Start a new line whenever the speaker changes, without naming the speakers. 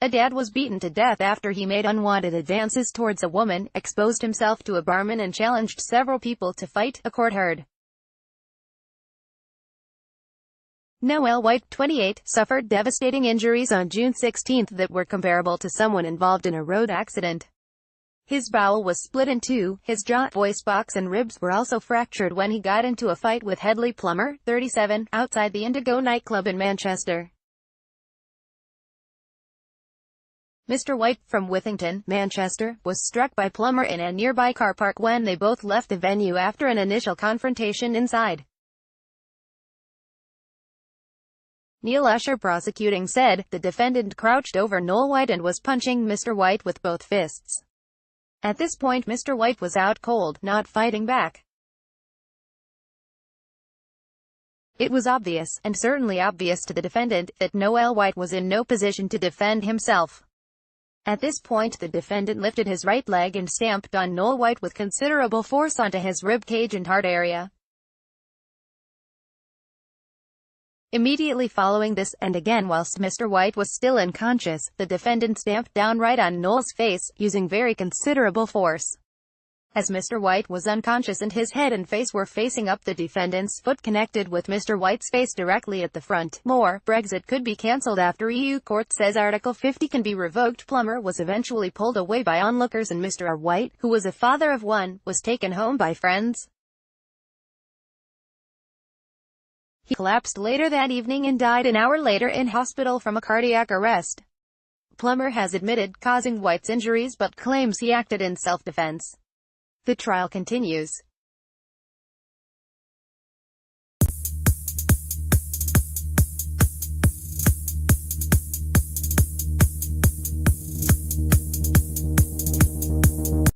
A dad was beaten to death after he made unwanted advances towards a woman, exposed himself to a barman and challenged several people to fight, a court heard. Noel White, 28, suffered devastating injuries on June 16 that were comparable to someone involved in a road accident. His bowel was split in two, his jaw, voice box and ribs were also fractured when he got into a fight with Hedley Plummer, 37, outside the Indigo nightclub in Manchester. Mr. White, from Withington, Manchester, was struck by Plummer in a nearby car park when they both left the venue after an initial confrontation inside. Neil Usher, prosecuting, said, the defendant crouched over Noel White and was punching Mr. White with both fists. At this point Mr. White was out cold, not fighting back. It was obvious, and certainly obvious to the defendant, that Noel White was in no position to defend himself. At this point the defendant lifted his right leg and stamped on Noel White with considerable force onto his rib cage and heart area. Immediately following this, and again whilst Mr. White was still unconscious, the defendant stamped down right on Noel's face, using very considerable force. As Mr. White was unconscious and his head and face were facing up, the defendant's foot connected with Mr. White's face directly at the front. More, Brexit could be cancelled after EU court says Article 50 can be revoked. Plummer was eventually pulled away by onlookers and Mr. R. White, who was a father of one, was taken home by friends. He collapsed later that evening and died an hour later in hospital from a cardiac arrest. Plummer has admitted causing White's injuries but claims he acted in self-defense. The trial continues.